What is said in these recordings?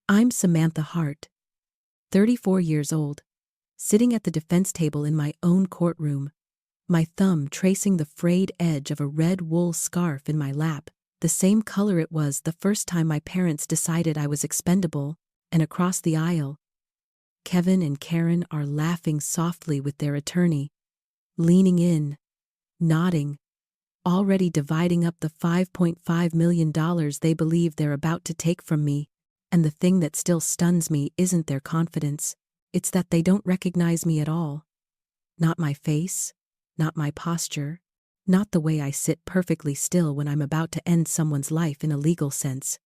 I'm Samantha Hart, 34 years old, sitting at the defense table in my own courtroom, my thumb tracing the frayed edge of a red wool scarf in my lap, the same color it was the first time my parents decided I was expendable, and across the aisle, Kevin and Karen are laughing softly with their attorney, leaning in, nodding, already dividing up the $5.5 million they believe they're about to take from me. And the thing that still stuns me isn't their confidence, it's that they don't recognize me at all. Not my face, not my posture, not the way I sit perfectly still when I'm about to end someone's life in a legal sense.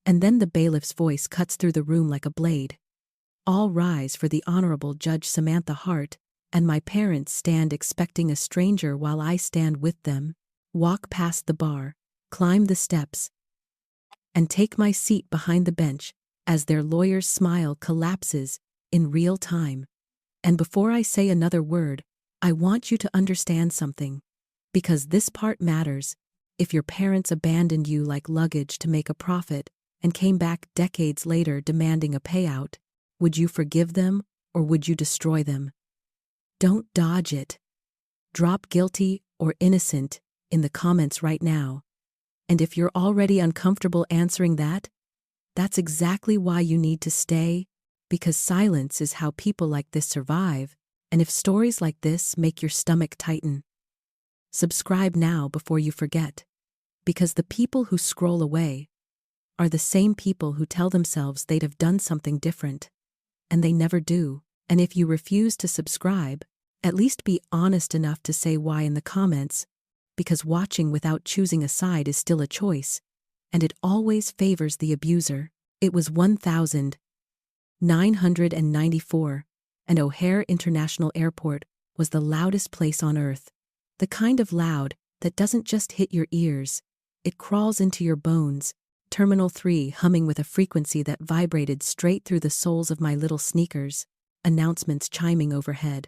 And then the bailiff's voice cuts through the room like a blade. All rise for the Honorable Judge Samantha Hart, and my parents stand expecting a stranger while I stand with them, walk past the bar, climb the steps, and take my seat behind the bench as their lawyer's smile collapses in real time. And before I say another word, I want you to understand something, because this part matters. If your parents abandoned you like luggage to make a profit and came back decades later demanding a payout, would you forgive them or would you destroy them? Don't dodge it. Drop guilty or innocent in the comments right now. And if you're already uncomfortable answering that, that's exactly why you need to stay, because silence is how people like this survive, and if stories like this make your stomach tighten, subscribe now before you forget, because the people who scroll away are the same people who tell themselves they'd have done something different, and they never do. And if you refuse to subscribe, at least be honest enough to say why in the comments, because watching without choosing a side is still a choice, and it always favors the abuser. It was 1994, and O'Hare International Airport was the loudest place on earth. The kind of loud that doesn't just hit your ears, it crawls into your bones. Terminal 3 humming with a frequency that vibrated straight through the soles of my little sneakers, announcements chiming overhead.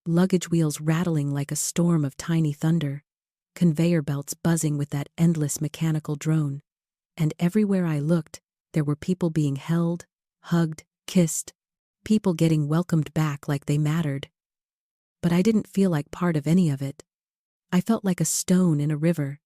Luggage wheels rattling like a storm of tiny thunder, conveyor belts buzzing with that endless mechanical drone, and everywhere I looked, there were people being held, hugged, kissed, people getting welcomed back like they mattered. But I didn't feel like part of any of it. I felt like a stone in a river,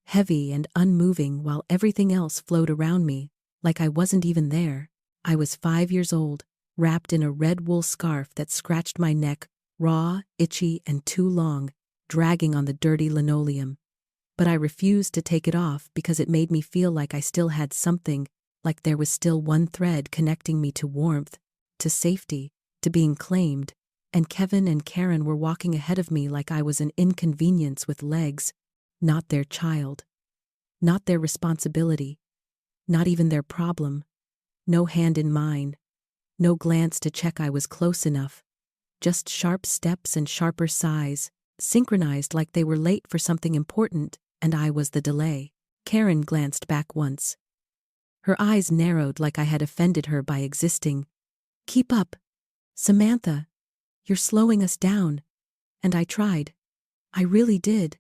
heavy and unmoving while everything else flowed around me, like I wasn't even there. I was 5 years old, wrapped in a red wool scarf that scratched my neck, raw, itchy, and too long, dragging on the dirty linoleum. But I refused to take it off because it made me feel like I still had something, like there was still one thread connecting me to warmth, to safety, to being claimed, and Kevin and Karen were walking ahead of me like I was an inconvenience with legs, not their child, not their responsibility, not even their problem, no hand in mine, no glance to check I was close enough. Just sharp steps and sharper sighs, synchronized like they were late for something important, and I was the delay. Karen glanced back once. Her eyes narrowed like I had offended her by existing. "Keep up, Samantha. You're slowing us down." And I tried. I really did.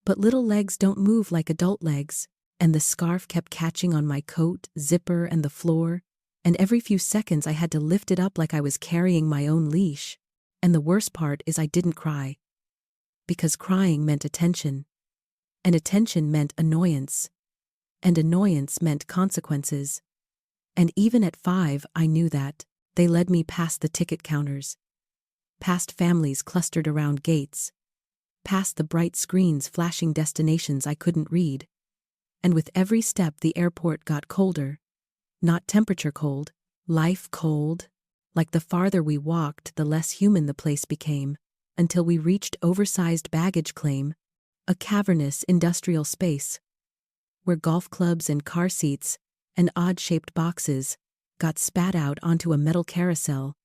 But little legs don't move like adult legs, and the scarf kept catching on my coat, zipper, and the floor, and every few seconds I had to lift it up like I was carrying my own leash. And the worst part is I didn't cry. Because crying meant attention. And attention meant annoyance. And annoyance meant consequences. And even at 5, I knew that. They led me past the ticket counters. Past families clustered around gates. Past the bright screens flashing destinations I couldn't read. And with every step the airport got colder. Not temperature cold, life cold. Like the farther we walked, the less human the place became, until we reached oversized baggage claim, a cavernous industrial space, where golf clubs and car seats and odd-shaped boxes got spat out onto a metal carousel,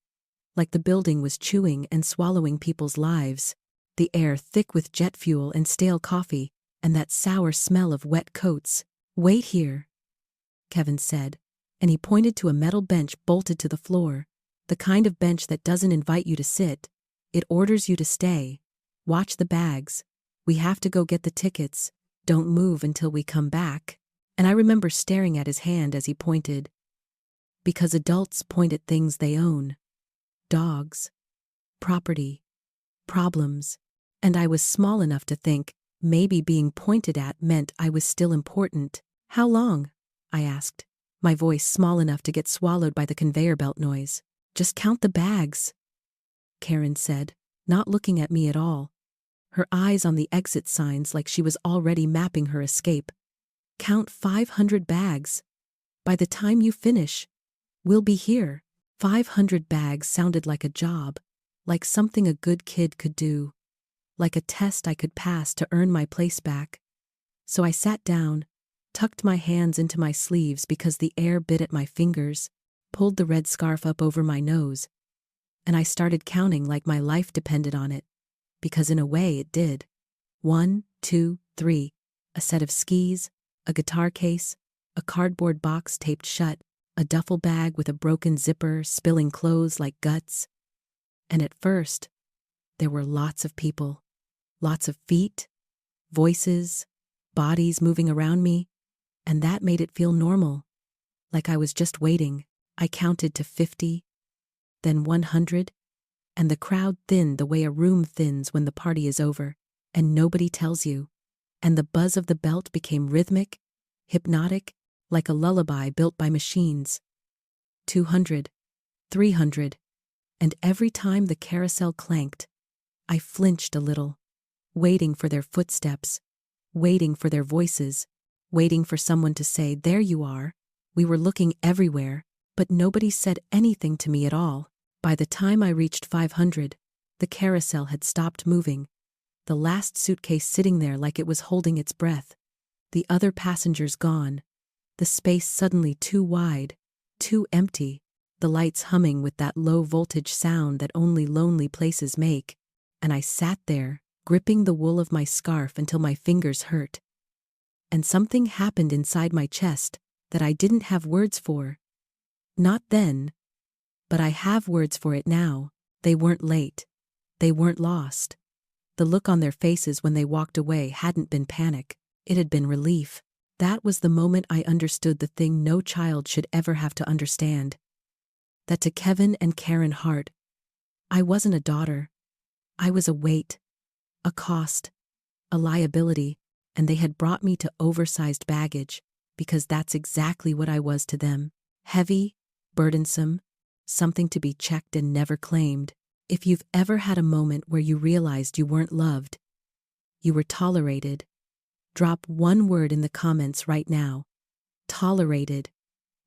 like the building was chewing and swallowing people's lives, the air thick with jet fuel and stale coffee, and that sour smell of wet coats. "Wait here," Kevin said, and he pointed to a metal bench bolted to the floor. The kind of bench that doesn't invite you to sit, it orders you to stay. "Watch the bags. We have to go get the tickets. Don't move until we come back." And I remember staring at his hand as he pointed. Because adults point at things they own. Dogs. Property. Problems. And I was small enough to think, maybe being pointed at meant I was still important. How long? I asked, my voice small enough to get swallowed by the conveyor belt noise. Just count the bags, Karen said, not looking at me at all. Her eyes on the exit signs like she was already mapping her escape. Count 500 bags. By the time you finish, we'll be here. 500 bags sounded like a job, like something a good kid could do, like a test I could pass to earn my place back. So I sat down, tucked my hands into my sleeves because the air bit at my fingers, pulled the red scarf up over my nose, and I started counting like my life depended on it, because in a way it did. 1, 2, 3, a set of skis, a guitar case, a cardboard box taped shut, a duffel bag with a broken zipper spilling clothes like guts. And at first, there were lots of people, lots of feet, voices, bodies moving around me, and that made it feel normal, like I was just waiting. I counted to 50, then 100, and the crowd thinned the way a room thins when the party is over, and nobody tells you. And the buzz of the belt became rhythmic, hypnotic, like a lullaby built by machines. 200, 300, and every time the carousel clanked, I flinched a little, waiting for their footsteps, waiting for their voices, waiting for someone to say, "There you are." We were looking everywhere, but nobody said anything to me at all. By the time I reached 500, the carousel had stopped moving, the last suitcase sitting there like it was holding its breath, the other passengers gone, the space suddenly too wide, too empty, the lights humming with that low-voltage sound that only lonely places make, and I sat there, gripping the wool of my scarf until my fingers hurt. And something happened inside my chest that I didn't have words for. Not then, but I have words for it now. They weren't late. They weren't lost. The look on their faces when they walked away hadn't been panic. It had been relief. That was the moment I understood the thing no child should ever have to understand. That to Kevin and Karen Hart, I wasn't a daughter. I was a weight, a cost, a liability, and they had brought me to oversized baggage, because that's exactly what I was to them. Heavy, burdensome, something to be checked and never claimed. If you've ever had a moment where you realized you weren't loved, you were tolerated, drop one word in the comments right now. Tolerated.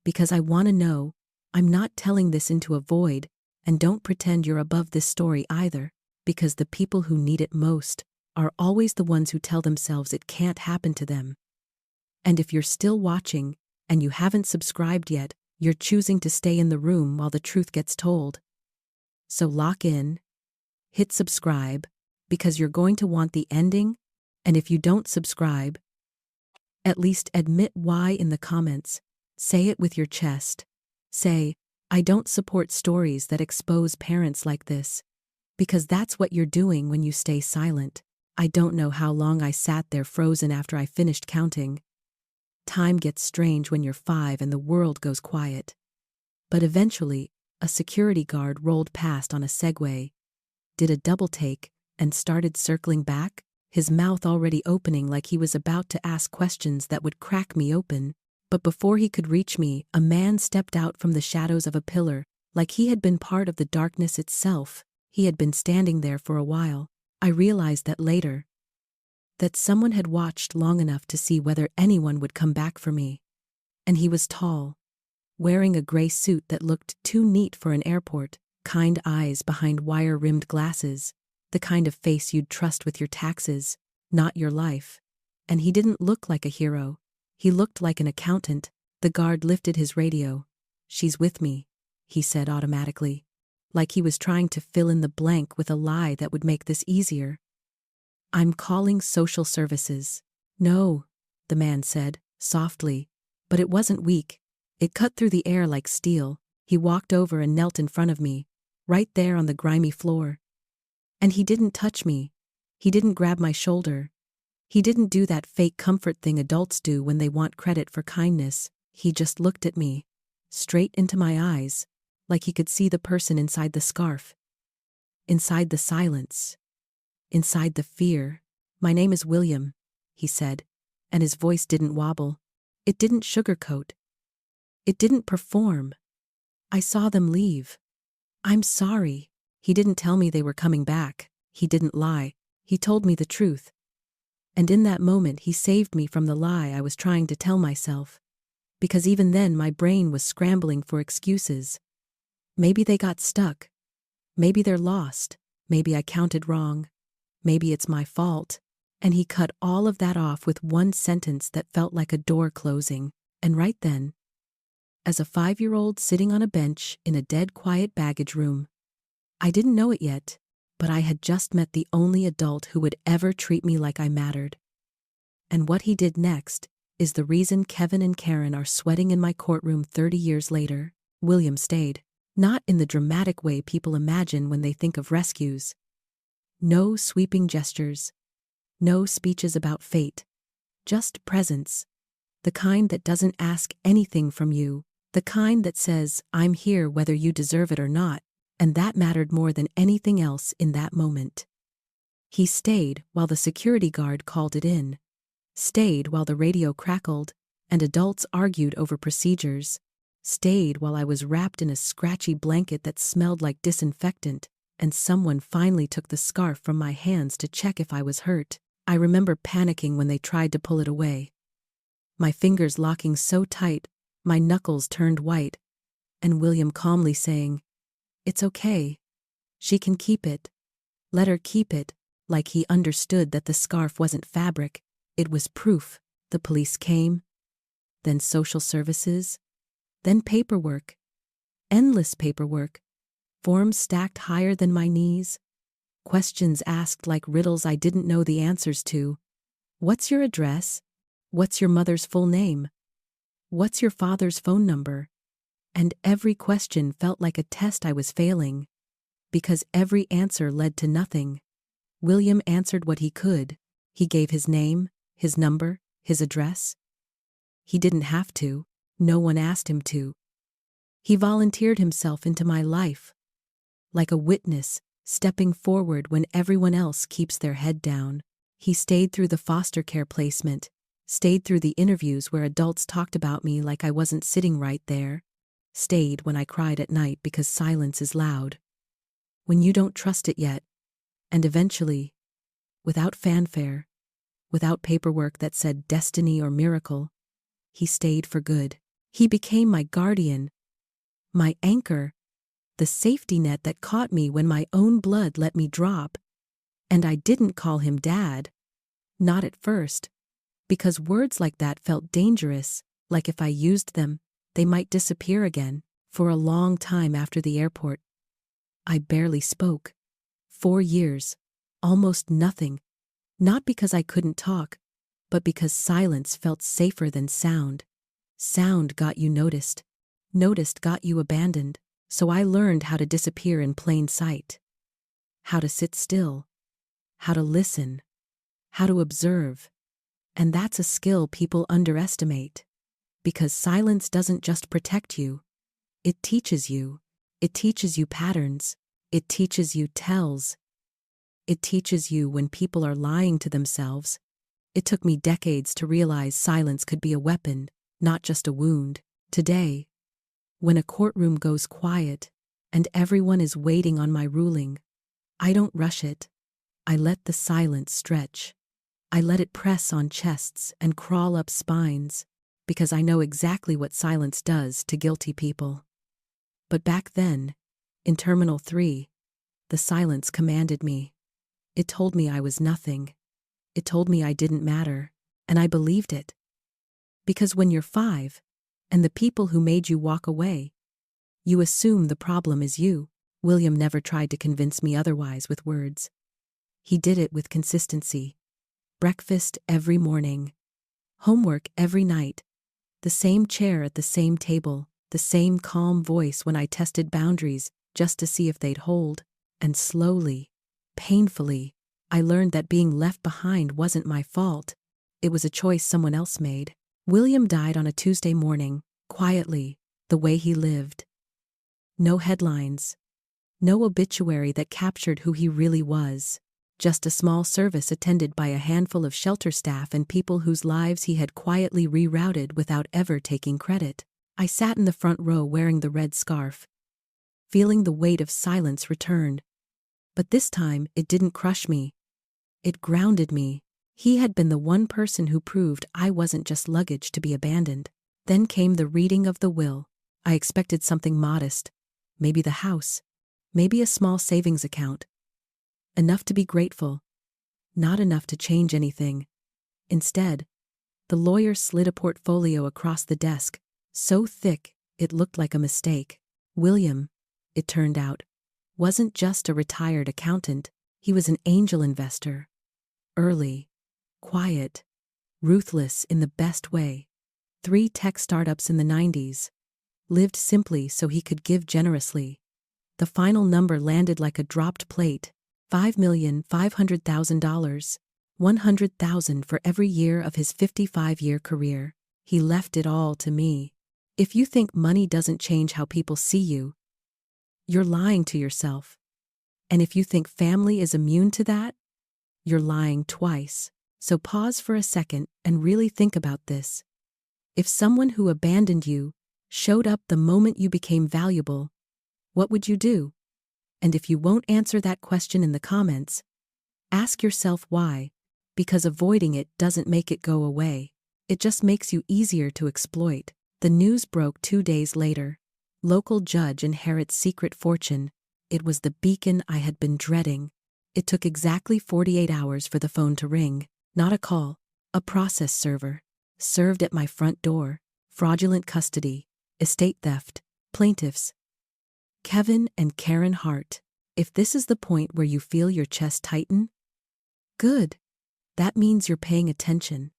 Because I want to know, I'm not telling this into a void, and don't pretend you're above this story either, because the people who need it most are always the ones who tell themselves it can't happen to them. And if you're still watching, and you haven't subscribed yet, you're choosing to stay in the room while the truth gets told. So lock in, hit subscribe, because you're going to want the ending, and if you don't subscribe, at least admit why in the comments. Say it with your chest. Say, "I don't support stories that expose parents like this," because that's what you're doing when you stay silent. I don't know how long I sat there frozen after I finished counting. Time gets strange when you're 5 and the world goes quiet. But eventually, a security guard rolled past on a Segway, did a double take, and started circling back, his mouth already opening like he was about to ask questions that would crack me open. But before he could reach me, a man stepped out from the shadows of a pillar, like he had been part of the darkness itself. He had been standing there for a while. I realized that later. That someone had watched long enough to see whether anyone would come back for me. And he was tall, wearing a gray suit that looked too neat for an airport, kind eyes behind wire-rimmed glasses, the kind of face you'd trust with your taxes, not your life. And he didn't look like a hero. He looked like an accountant. The guard lifted his radio. "She's with me," he said automatically, like he was trying to fill in the blank with a lie that would make this easier. "I'm calling social services." "No," the man said, softly, but it wasn't weak. It cut through the air like steel. He walked over and knelt in front of me, right there on the grimy floor. And he didn't touch me. He didn't grab my shoulder. He didn't do that fake comfort thing adults do when they want credit for kindness. He just looked at me, straight into my eyes, like he could see the person inside the scarf, inside the silence, inside the fear. "My name is William," he said, and his voice didn't wobble. It didn't sugarcoat. It didn't perform. "I saw them leave. I'm sorry." He didn't tell me they were coming back. He didn't lie. He told me the truth. And in that moment he saved me from the lie I was trying to tell myself. Because even then my brain was scrambling for excuses. Maybe they got stuck. Maybe they're lost. Maybe I counted wrong. Maybe it's my fault. And he cut all of that off with one sentence that felt like a door closing. And right then, as a 5-year-old sitting on a bench in a dead quiet baggage room, I didn't know it yet, but I had just met the only adult who would ever treat me like I mattered. And what he did next is the reason Kevin and Karen are sweating in my courtroom 30 years later. William stayed. Not in the dramatic way people imagine when they think of rescues. No sweeping gestures. No speeches about fate. Just presence. The kind that doesn't ask anything from you. The kind that says, "I'm here whether you deserve it or not." And that mattered more than anything else in that moment. He stayed while the security guard called it in. Stayed while the radio crackled and adults argued over procedures. Stayed while I was wrapped in a scratchy blanket that smelled like disinfectant, and someone finally took the scarf from my hands to check if I was hurt. I remember panicking when they tried to pull it away. My fingers locking so tight, my knuckles turned white, and William calmly saying, "It's okay. She can keep it. Let her keep it," like he understood that the scarf wasn't fabric, it was proof. The police came, then social services, then paperwork. Endless paperwork. Forms stacked higher than my knees. Questions asked like riddles I didn't know the answers to. What's your address? What's your mother's full name? What's your father's phone number? And every question felt like a test I was failing. Because every answer led to nothing. William answered what he could. He gave his name, his number, his address. He didn't have to. No one asked him to. He volunteered himself into my life. Like a witness, stepping forward when everyone else keeps their head down. He stayed through the foster care placement. Stayed through the interviews where adults talked about me like I wasn't sitting right there. Stayed when I cried at night because silence is loud. When you don't trust it yet. And eventually, without fanfare, without paperwork that said destiny or miracle, he stayed for good. He became my guardian, my anchor, the safety net that caught me when my own blood let me drop. And I didn't call him Dad. Not at first. Because words like that felt dangerous, like if I used them, they might disappear again. For a long time after the airport, I barely spoke. 4 years. Almost nothing. Not because I couldn't talk, but because silence felt safer than sound. Sound got you noticed. Noticed got you abandoned. So I learned how to disappear in plain sight. How to sit still. How to listen. How to observe. And that's a skill people underestimate. Because silence doesn't just protect you. It teaches you. It teaches you patterns. It teaches you tells. It teaches you when people are lying to themselves. It took me decades to realize silence could be a weapon, not just a wound. Today, when a courtroom goes quiet and everyone is waiting on my ruling, I don't rush it. I let the silence stretch. I let it press on chests and crawl up spines, because I know exactly what silence does to guilty people. But back then, in Terminal 3, the silence commanded me. It told me I was nothing. It told me I didn't matter, and I believed it. Because when you're 5, and the people who made you walk away, you assume the problem is you. William never tried to convince me otherwise with words. He did it with consistency. Breakfast every morning. Homework every night. The same chair at the same table. The same calm voice when I tested boundaries just to see if they'd hold. And slowly, painfully, I learned that being left behind wasn't my fault. It was a choice someone else made. William died on a Tuesday morning, quietly, the way he lived. No headlines. No obituary that captured who he really was. Just a small service attended by a handful of shelter staff and people whose lives he had quietly rerouted without ever taking credit. I sat in the front row wearing the red scarf, feeling the weight of silence return. But this time, it didn't crush me. It grounded me. He had been the one person who proved I wasn't just luggage to be abandoned. Then came the reading of the will. I expected something modest. Maybe the house. Maybe a small savings account. Enough to be grateful. Not enough to change anything. Instead, the lawyer slid a portfolio across the desk, so thick it looked like a mistake. William, it turned out, wasn't just a retired accountant. He was an angel investor. Early, quiet, ruthless in the best way. 3 tech startups in the 90s. Lived simply so he could give generously. The final number landed like a dropped plate. $5,500,000. $100,000 for every year of his 55-year career. He left it all to me. If you think money doesn't change how people see you, you're lying to yourself. And if you think family is immune to that, you're lying twice. So pause for a second and really think about this. If someone who abandoned you showed up the moment you became valuable, what would you do? And if you won't answer that question in the comments, ask yourself why, because avoiding it doesn't make it go away. It just makes you easier to exploit. The news broke 2 days later. Local judge inherits secret fortune. It was the beacon I had been dreading. It took exactly 48 hours for the phone to ring. Not a call, a process server. Served at my front door. Fraudulent custody, estate theft, plaintiffs. Kevin and Karen Hart. If this is the point where you feel your chest tighten, good. That means you're paying attention.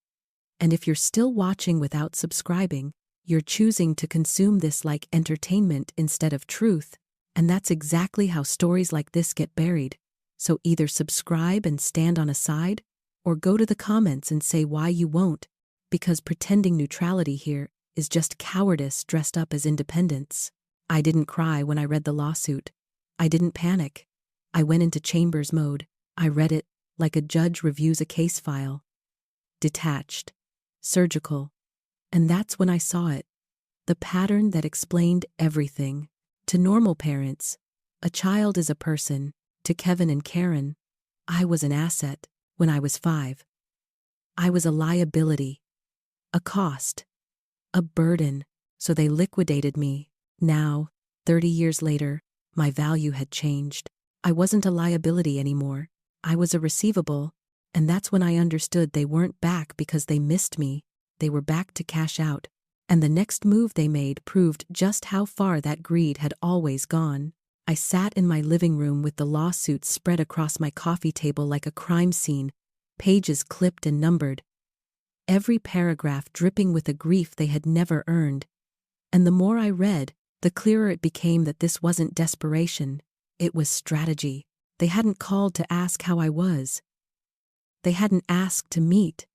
And if you're still watching without subscribing, you're choosing to consume this like entertainment instead of truth, and that's exactly how stories like this get buried. So either subscribe and stand on a side, or go to the comments and say why you won't, because pretending neutrality here is just cowardice dressed up as independence. I didn't cry when I read the lawsuit. I didn't panic. I went into chambers mode. I read it like a judge reviews a case file. Detached. Surgical. And that's when I saw it. The pattern that explained everything. To normal parents, a child is a person. To Kevin and Karen, I was an asset when I was 5. I was a liability. A cost. A burden. So they liquidated me. Now, 30 years later, my value had changed. I wasn't a liability anymore. I was a receivable, and that's when I understood they weren't back because they missed me. They were back to cash out. And the next move they made proved just how far that greed had always gone. I sat in my living room with the lawsuits spread across my coffee table like a crime scene, pages clipped and numbered. Every paragraph dripping with a grief they had never earned. And the more I read, the clearer it became that this wasn't desperation, it was strategy. They hadn't called to ask how I was. They hadn't asked to meet.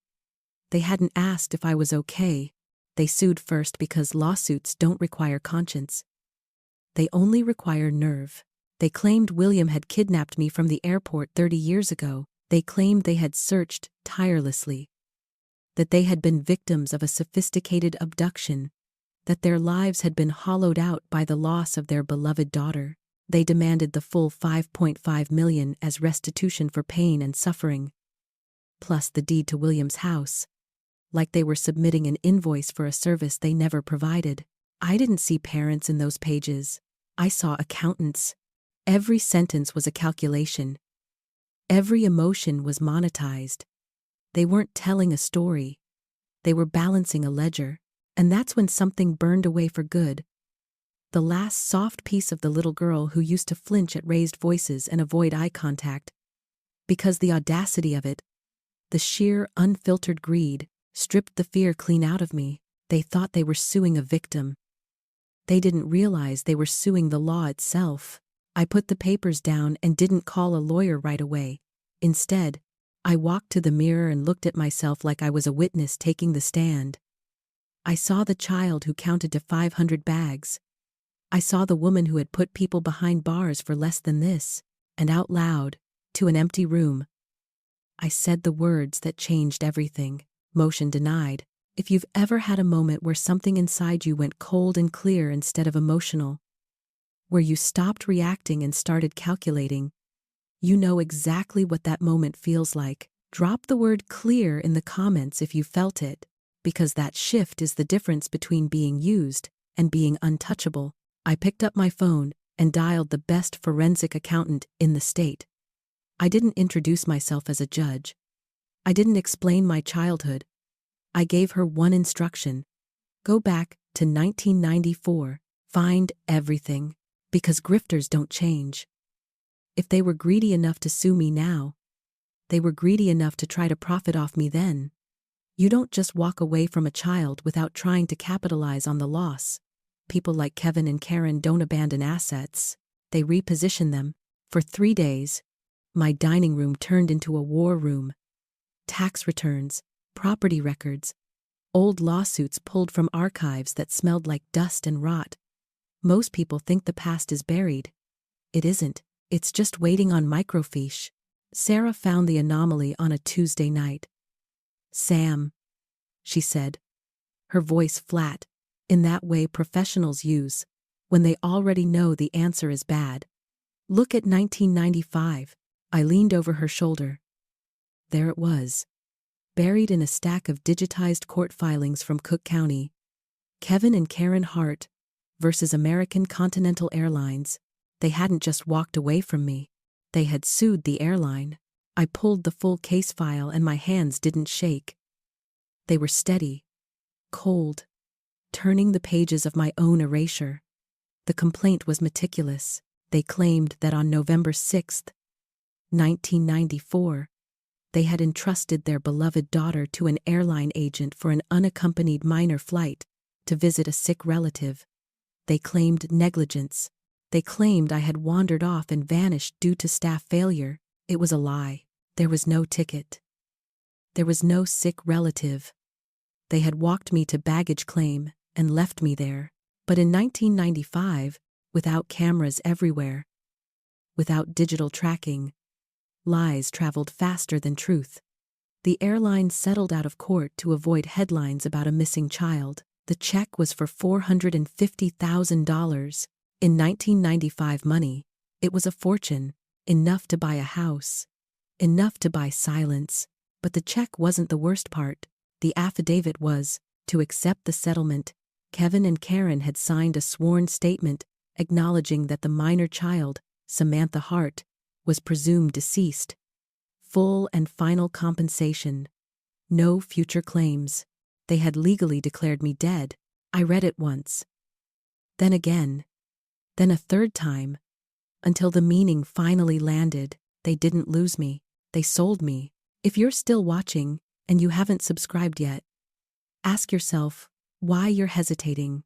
They hadn't asked if I was okay. They sued first because lawsuits don't require conscience. They only require nerve. They claimed William had kidnapped me from the airport 30 years ago. They claimed they had searched tirelessly. That they had been victims of a sophisticated abduction. That their lives had been hollowed out by the loss of their beloved daughter. They demanded the full $5.5 million as restitution for pain and suffering. Plus the deed to William's house. Like they were submitting an invoice for a service they never provided. I didn't see parents in those pages. I saw accountants. Every sentence was a calculation. Every emotion was monetized. They weren't telling a story. They were balancing a ledger. And that's when something burned away for good. The last soft piece of the little girl who used to flinch at raised voices and avoid eye contact. Because the audacity of it, the sheer, unfiltered greed, stripped the fear clean out of me. They thought they were suing a victim. They didn't realize they were suing the law itself. I put the papers down and didn't call a lawyer right away. Instead, I walked to the mirror and looked at myself like I was a witness taking the stand. I saw the child who counted to 500 bags. I saw the woman who had put people behind bars for less than this, and out loud, to an empty room, I said the words that changed everything. Motion denied. If you've ever had a moment where something inside you went cold and clear instead of emotional, where you stopped reacting and started calculating, you know exactly what that moment feels like. Drop the word clear in the comments if you felt it, because that shift is the difference between being used and being untouchable. I picked up my phone and dialed the best forensic accountant in the state. I didn't introduce myself as a judge. I didn't explain my childhood. I gave her one instruction: go back to 1994, find everything, because grifters don't change. If they were greedy enough to sue me now, they were greedy enough to try to profit off me then. You don't just walk away from a child without trying to capitalize on the loss. People like Kevin and Karen don't abandon assets, they reposition them. For 3 days, my dining room turned into a war room. Tax returns, property records, old lawsuits pulled from archives that smelled like dust and rot. Most people think the past is buried. It isn't, it's just waiting on microfiche. Sarah found the anomaly on a Tuesday night. "Sam," she said, her voice flat, in that way professionals use when they already know the answer is bad. "Look at 1995. I leaned over her shoulder. There it was, buried in a stack of digitized court filings from Cook County. Kevin and Karen Hart versus American Continental Airlines. They hadn't just walked away from me. They had sued the airline. I pulled the full case file and my hands didn't shake. They were steady, cold, turning the pages of my own erasure. The complaint was meticulous. They claimed that on November 6, 1994, they had entrusted their beloved daughter to an airline agent for an unaccompanied minor flight to visit a sick relative. They claimed negligence. They claimed I had wandered off and vanished due to staff failure. It was a lie. There was no ticket. There was no sick relative. They had walked me to baggage claim and left me there. But in 1995, without cameras everywhere, without digital tracking, lies traveled faster than truth. The airline settled out of court to avoid headlines about a missing child. The check was for $450,000. In 1995 money, it was a fortune, enough to buy a house, enough to buy silence. But the check wasn't the worst part. The affidavit was. To accept the settlement, Kevin and Karen had signed a sworn statement acknowledging that the minor child, Samantha Hart, was presumed deceased. Full and final compensation. No future claims. They had legally declared me dead. I read it once. Then again. Then a third time. Until the meaning finally landed. They didn't lose me. They sold me. If you're still watching, and you haven't subscribed yet, ask yourself why you're hesitating.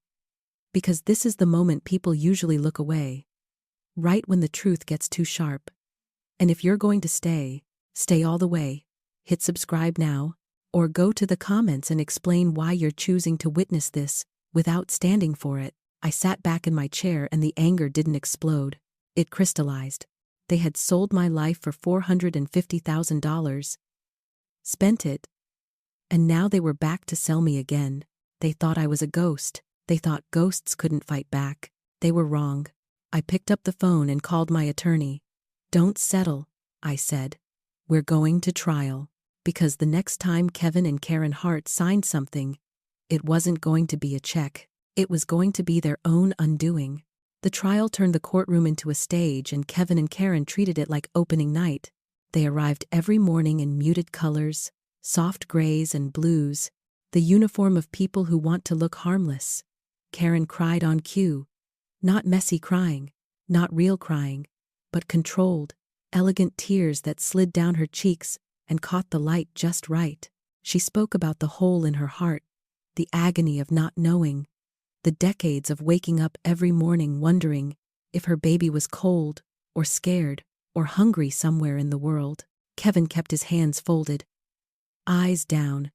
Because this is the moment people usually look away. Right when the truth gets too sharp. And if you're going to stay all the way. Hit subscribe now, or go to the comments and explain why you're choosing to witness this without standing for it. I sat back in my chair and the anger didn't explode. It crystallized. They had sold my life for $450,000. Spent it. And now they were back to sell me again. They thought I was a ghost. They thought ghosts couldn't fight back. They were wrong. I picked up the phone and called my attorney. "Don't settle," I said. "We're going to trial." Because the next time Kevin and Karen Hart signed something, it wasn't going to be a check. It was going to be their own undoing. The trial turned the courtroom into a stage, and Kevin and Karen treated it like opening night. They arrived every morning in muted colors, soft grays and blues, the uniform of people who want to look harmless. Karen cried on cue. Not messy crying, not real crying, but controlled, elegant tears that slid down her cheeks and caught the light just right. She spoke about the hole in her heart, the agony of not knowing, the decades of waking up every morning wondering if her baby was cold or scared or hungry somewhere in the world. Kevin kept his hands folded, eyes down.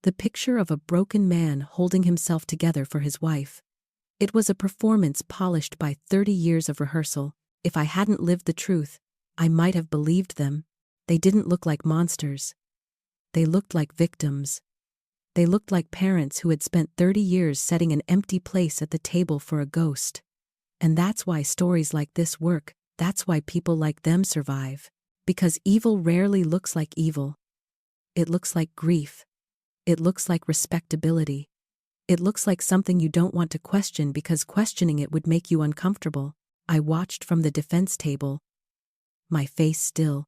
The picture of a broken man holding himself together for his wife. It was a performance polished by 30 years of rehearsal. If I hadn't lived the truth, I might have believed them. They didn't look like monsters. They looked like victims. They looked like parents who had spent 30 years setting an empty place at the table for a ghost. And that's why stories like this work. That's why people like them survive. Because evil rarely looks like evil. It looks like grief. It looks like respectability. It looks like something you don't want to question because questioning it would make you uncomfortable. I watched from the defense table, my face still,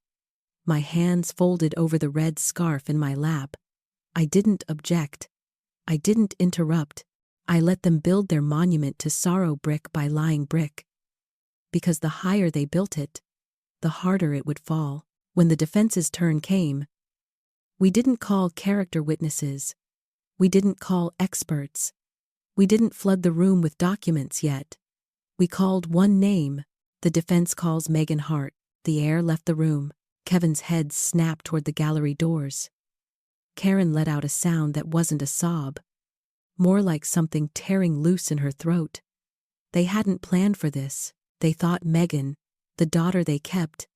my hands folded over the red scarf in my lap. I didn't object. I didn't interrupt. I let them build their monument to sorrow brick by lying brick. Because the higher they built it, the harder it would fall. When the defense's turn came, we didn't call character witnesses. We didn't call experts. We didn't flood the room with documents yet. We called one name. The defense calls Megan Hart. The air left the room. Kevin's head snapped toward the gallery doors. Karen let out a sound that wasn't a sob. More like something tearing loose in her throat. They hadn't planned for this. They thought Megan, the daughter they kept,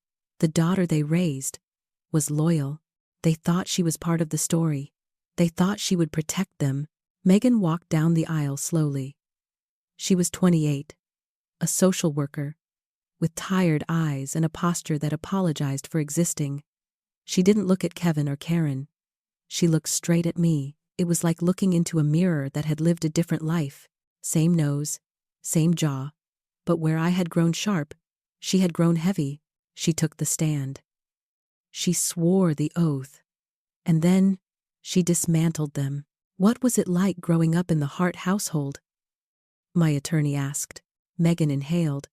the daughter they raised, was loyal. They thought she was part of the story. They thought she would protect them. Megan walked down the aisle slowly. She was 28, a social worker, with tired eyes and a posture that apologized for existing. She didn't look at Kevin or Karen. She looked straight at me. It was like looking into a mirror that had lived a different life. Same nose, same jaw. But where I had grown sharp, she had grown heavy. She took the stand. She swore the oath. And then, she dismantled them. What was it like growing up in the Hart household? My attorney asked. Megan inhaled,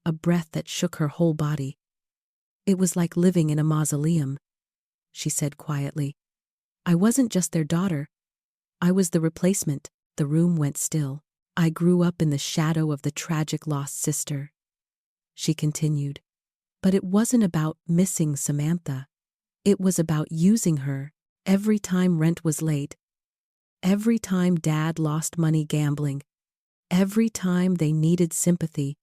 a breath that shook her whole body. It was like living in a mausoleum, she said quietly. I wasn't just their daughter. I was the replacement. The room went still. I grew up in the shadow of the tragic lost sister. She continued. But it wasn't about missing Samantha. It was about using her. Every time rent was late. Every time Dad lost money gambling. Every time they needed sympathy.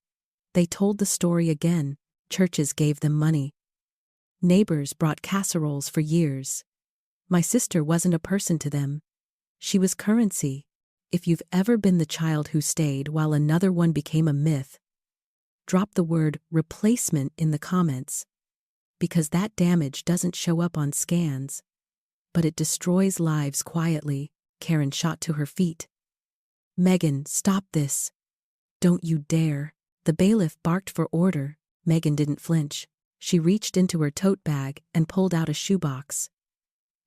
They told the story again. Churches gave them money. Neighbors brought casseroles for years. My sister wasn't a person to them. She was currency. If you've ever been the child who stayed while another one became a myth, drop the word replacement in the comments. Because that damage doesn't show up on scans. But it destroys lives quietly. Karen shot to her feet. Megan, stop this. Don't you dare. The bailiff barked for order. Megan didn't flinch. She reached into her tote bag and pulled out a shoebox.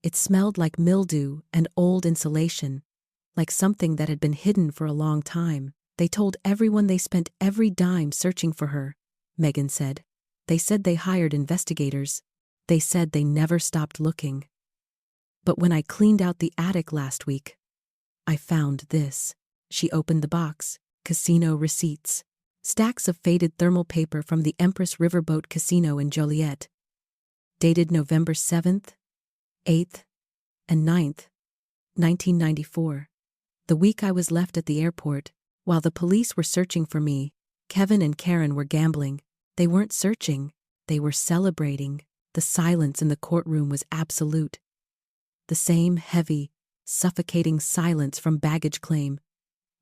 It smelled like mildew and old insulation, like something that had been hidden for a long time. They told everyone they spent every dime searching for her, Megan said. They said they hired investigators. They said they never stopped looking. But when I cleaned out the attic last week, I found this. She opened the box. Casino receipts. Stacks of faded thermal paper from the Empress Riverboat Casino in Joliet. Dated November 7th, 8th, and 9th, 1994. The week I was left at the airport, while the police were searching for me, Kevin and Karen were gambling. They weren't searching, they were celebrating. The silence in the courtroom was absolute. The same heavy, suffocating silence from baggage claim.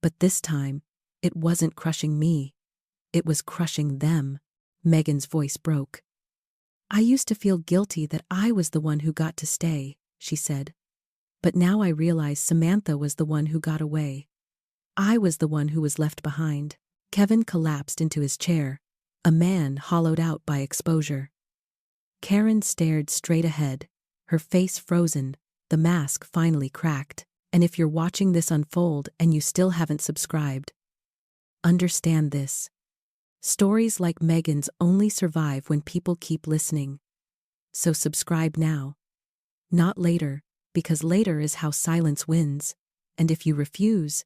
But this time, it wasn't crushing me. It was crushing them. Megan's voice broke. I used to feel guilty that I was the one who got to stay, she said. But now I realize Samantha was the one who got away. I was the one who was left behind. Kevin collapsed into his chair, a man hollowed out by exposure. Karen stared straight ahead, her face frozen, the mask finally cracked. And if you're watching this unfold and you still haven't subscribed, understand this. Stories like Megan's only survive when people keep listening. So subscribe now. Not later, because later is how silence wins. And if you refuse,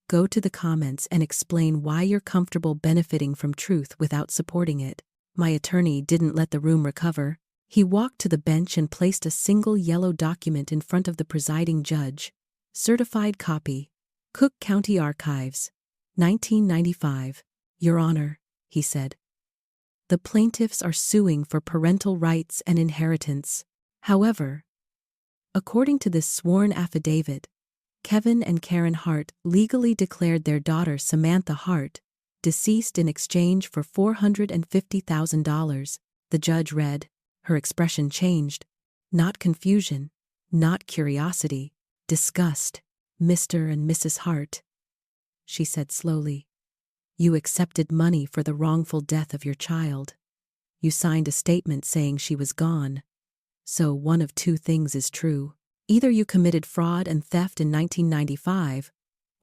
go to the comments and explain why you're comfortable benefiting from truth without supporting it. My attorney didn't let the room recover. He walked to the bench and placed a single yellow document in front of the presiding judge. Certified copy. Cook County Archives. 1995. Your Honor, he said. The plaintiffs are suing for parental rights and inheritance. However, according to this sworn affidavit, Kevin and Karen Hart legally declared their daughter Samantha Hart deceased in exchange for $450,000. The judge read. Her expression changed. Not confusion, not curiosity, disgust. Mr. and Mrs. Hart, she said slowly. You accepted money for the wrongful death of your child. You signed a statement saying she was gone. So one of two things is true. Either you committed fraud and theft in 1995,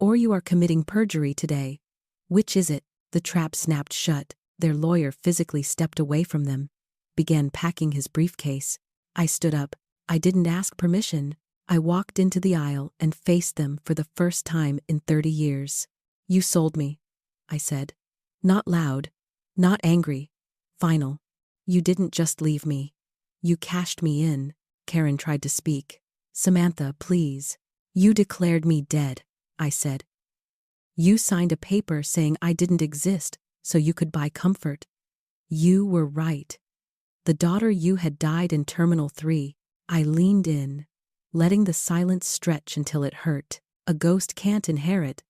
or you are committing perjury today. Which is it? The trap snapped shut. Their lawyer physically stepped away from them, began packing his briefcase. I stood up. I didn't ask permission. I walked into the aisle and faced them for the first time in 30 years. You sold me, I said. Not loud, not angry. Final. You didn't just leave me. You cashed me in. Karen tried to speak. Samantha, please. You declared me dead, I said. You signed a paper saying I didn't exist so you could buy comfort. You were right. The daughter you had died in Terminal 3. I leaned in, letting the silence stretch until it hurt. A ghost can't inherit,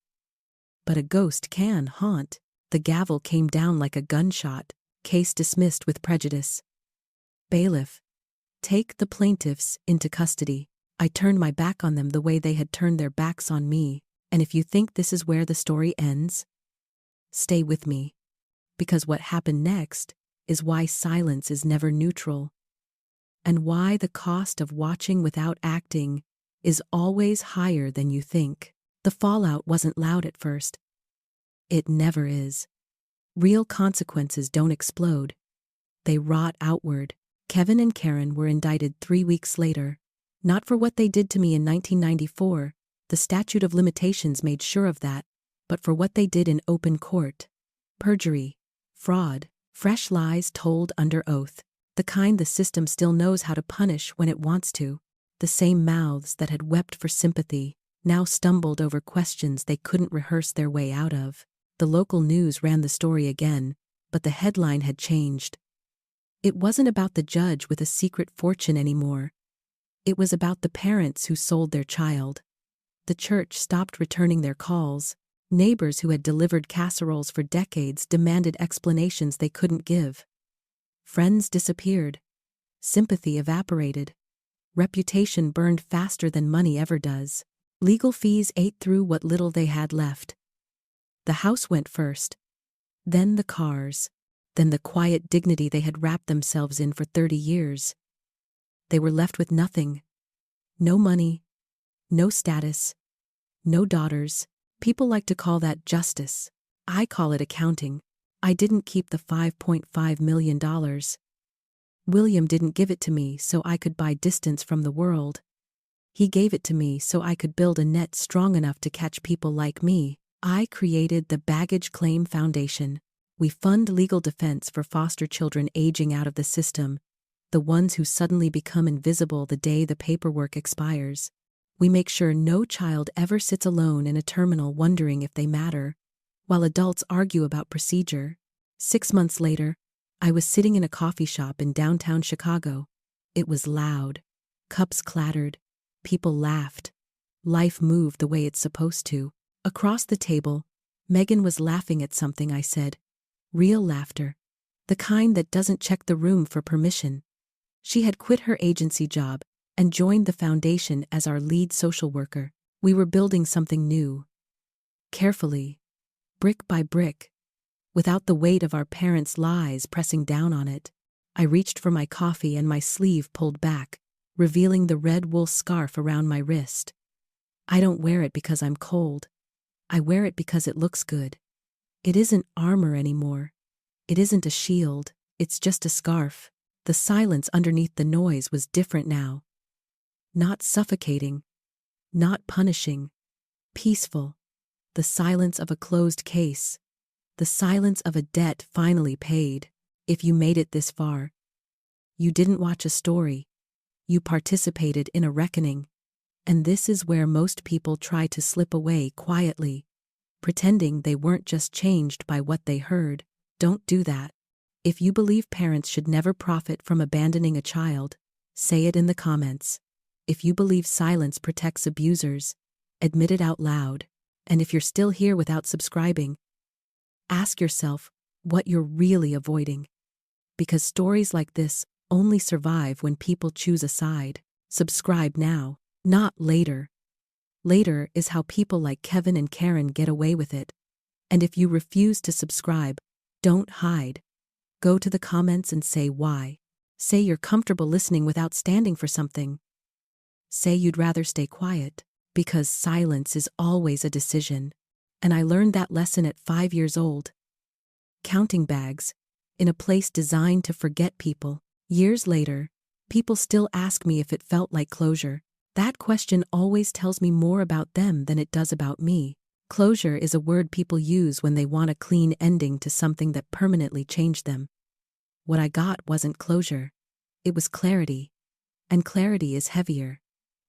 but a ghost can haunt. The gavel came down like a gunshot. Case dismissed with prejudice. Bailiff, take the plaintiffs into custody. I turned my back on them the way they had turned their backs on me, and if you think this is where the story ends, stay with me, because what happened next is why silence is never neutral, and why the cost of watching without acting is always higher than you think. The fallout wasn't loud at first. It never is. Real consequences don't explode. They rot outward. Kevin and Karen were indicted 3 weeks later. Not for what they did to me in 1994, the statute of limitations made sure of that, but for what they did in open court. Perjury, fraud, fresh lies told under oath, the kind the system still knows how to punish when it wants to. The same mouths that had wept for sympathy now stumbled over questions they couldn't rehearse their way out of. The local news ran the story again, but the headline had changed. It wasn't about the judge with a secret fortune anymore. It was about the parents who sold their child. The church stopped returning their calls. Neighbors who had delivered casseroles for decades demanded explanations they couldn't give. Friends disappeared. Sympathy evaporated. Reputation burned faster than money ever does. Legal fees ate through what little they had left. The house went first, then the cars, then the quiet dignity they had wrapped themselves in for 30 years. They were left with nothing. No money, no status, no daughters. People like to call that justice. I call it accounting. I didn't keep the $5.5 million. William didn't give it to me so I could buy distance from the world. He gave it to me so I could build a net strong enough to catch people like me. I created the Baggage Claim Foundation. We fund legal defense for foster children aging out of the system, the ones who suddenly become invisible the day the paperwork expires. We make sure no child ever sits alone in a terminal wondering if they matter, while adults argue about procedure. 6 months later, I was sitting in a coffee shop in downtown Chicago. It was loud. Cups clattered. People laughed. Life moved the way it's supposed to. Across the table, Megan was laughing at something I said. Real laughter. The kind that doesn't check the room for permission. She had quit her agency job and joined the foundation as our lead social worker. We were building something new. Carefully, brick by brick, without the weight of our parents' lies pressing down on it. I reached for my coffee and my sleeve pulled back, revealing the red wool scarf around my wrist. I don't wear it because I'm cold. I wear it because it looks good. It isn't armor anymore. It isn't a shield. It's just a scarf. The silence underneath the noise was different now. Not suffocating. Not punishing. Peaceful. The silence of a closed case. The silence of a debt finally paid. If you made it this far, you didn't watch a story. You participated in a reckoning. And this is where most people try to slip away quietly, pretending they weren't just changed by what they heard. Don't do that. If you believe parents should never profit from abandoning a child, say it in the comments. If you believe silence protects abusers, admit it out loud. And if you're still here without subscribing, ask yourself what you're really avoiding. Because stories like this only survive when people choose a side. Subscribe now, not later. Later is how people like Kevin and Karen get away with it. And if you refuse to subscribe, don't hide. Go to the comments and say why. Say you're comfortable listening without standing for something. Say you'd rather stay quiet, because silence is always a decision. And I learned that lesson at 5 years old. Counting bags, in a place designed to forget people. Years later, people still ask me if it felt like closure. That question always tells me more about them than it does about me. Closure is a word people use when they want a clean ending to something that permanently changed them. What I got wasn't closure. It was clarity. And clarity is heavier.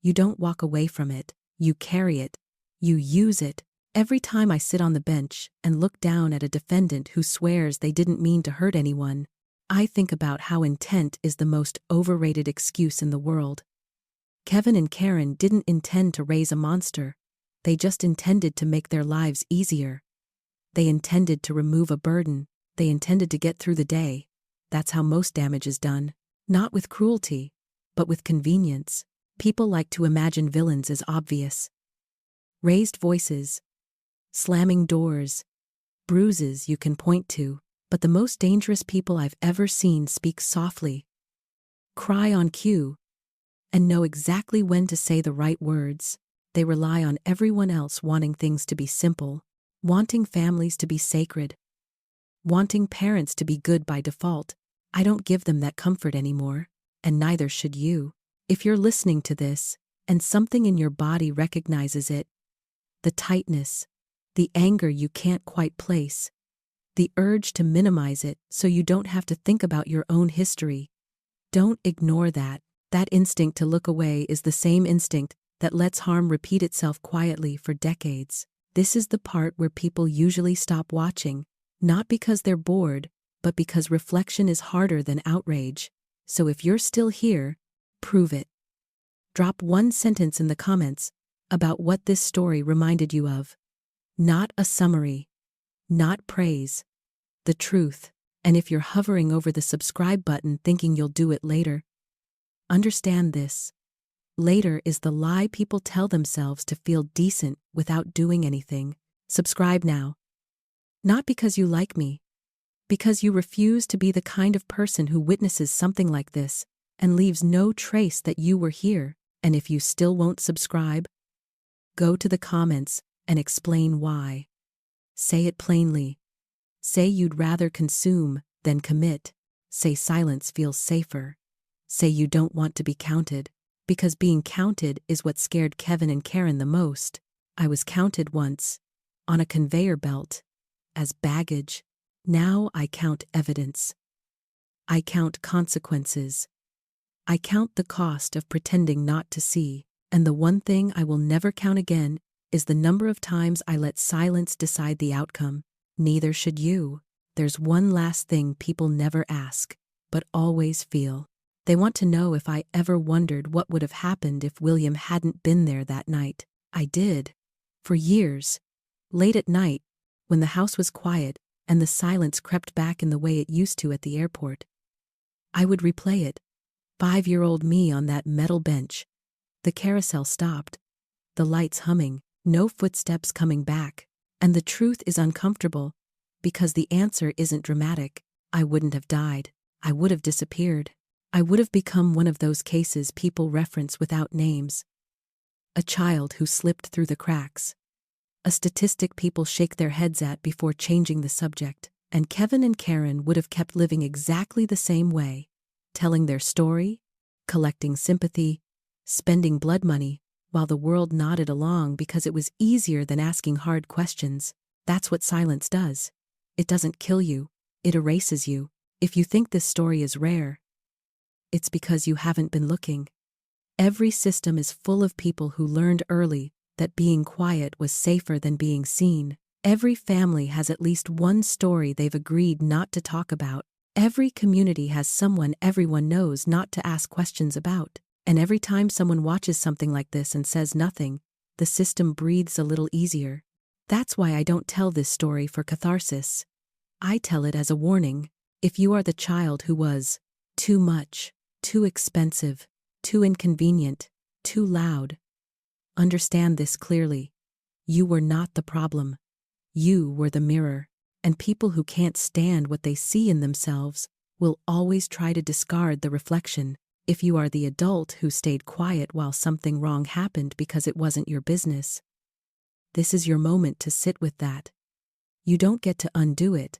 You don't walk away from it. You carry it. You use it. Every time I sit on the bench and look down at a defendant who swears they didn't mean to hurt anyone, I think about how intent is the most overrated excuse in the world. Kevin and Karen didn't intend to raise a monster. They just intended to make their lives easier. They intended to remove a burden. They intended to get through the day. That's how most damage is done. Not with cruelty, but with convenience. People like to imagine villains as obvious. Raised voices, slamming doors, bruises you can point to. But the most dangerous people I've ever seen speak softly, cry on cue, and know exactly when to say the right words. They rely on everyone else wanting things to be simple, wanting families to be sacred, wanting parents to be good by default. I don't give them that comfort anymore, and neither should you. If you're listening to this, and something in your body recognizes it, the tightness, the anger you can't quite place, the urge to minimize it so you don't have to think about your own history, don't ignore that. That instinct to look away is the same instinct that lets harm repeat itself quietly for decades. This is the part where people usually stop watching, not because they're bored, but because reflection is harder than outrage. So if you're still here, prove it. Drop one sentence in the comments about what this story reminded you of. Not a summary, not praise, the truth. And if you're hovering over the subscribe button thinking you'll do it later, understand this. Later is the lie people tell themselves to feel decent without doing anything. Subscribe now. Not because you like me, because you refuse to be the kind of person who witnesses something like this and leaves no trace that you were here. And if you still won't subscribe, go to the comments and explain why. Say it plainly. Say you'd rather consume than commit. Say silence feels safer. Say you don't want to be counted, because being counted is what scared Kevin and Karen the most. I was counted once, on a conveyor belt, as baggage. Now I count evidence. I count consequences. I count the cost of pretending not to see. And the one thing I will never count again is the number of times I let silence decide the outcome. Neither should you. There's one last thing people never ask, but always feel. They want to know if I ever wondered what would have happened if William hadn't been there that night. I did. For years. Late at night, when the house was quiet and the silence crept back in the way it used to at the airport, I would replay it. 5-year-old me on that metal bench. The carousel stopped. The lights humming. No footsteps coming back. And the truth is uncomfortable, because the answer isn't dramatic. I wouldn't have died. I would have disappeared. I would have become one of those cases people reference without names. A child who slipped through the cracks. A statistic people shake their heads at before changing the subject. And Kevin and Karen would have kept living exactly the same way, telling their story, collecting sympathy, spending blood money, while the world nodded along because it was easier than asking hard questions. That's what silence does. It doesn't kill you, it erases you. If you think this story is rare, it's because you haven't been looking. Every system is full of people who learned early that being quiet was safer than being seen. Every family has at least one story they've agreed not to talk about. Every community has someone everyone knows not to ask questions about. And every time someone watches something like this and says nothing, the system breathes a little easier. That's why I don't tell this story for catharsis. I tell it as a warning. If you are the child who was too much, too expensive, too inconvenient, too loud, understand this clearly. You were not the problem. You were the mirror. And people who can't stand what they see in themselves will always try to discard the reflection. If you are the adult who stayed quiet while something wrong happened because it wasn't your business, this is your moment to sit with that. You don't get to undo it,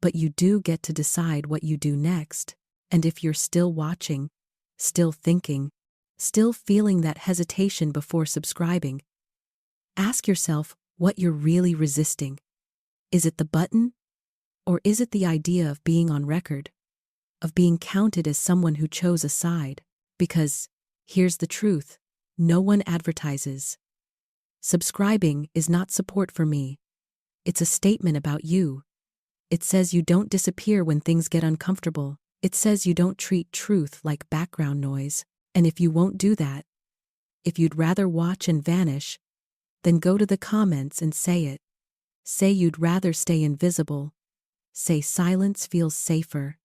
but you do get to decide what you do next. And if you're still watching, still thinking, still feeling that hesitation before subscribing, ask yourself what you're really resisting. Is it the button? Or is it the idea of being on record? Of being counted as someone who chose a side? Because, here's the truth, no one advertises. Subscribing is not support for me. It's a statement about you. It says you don't disappear when things get uncomfortable. It says you don't treat truth like background noise. And if you won't do that, if you'd rather watch and vanish, then go to the comments and say it. Say you'd rather stay invisible. Say silence feels safer.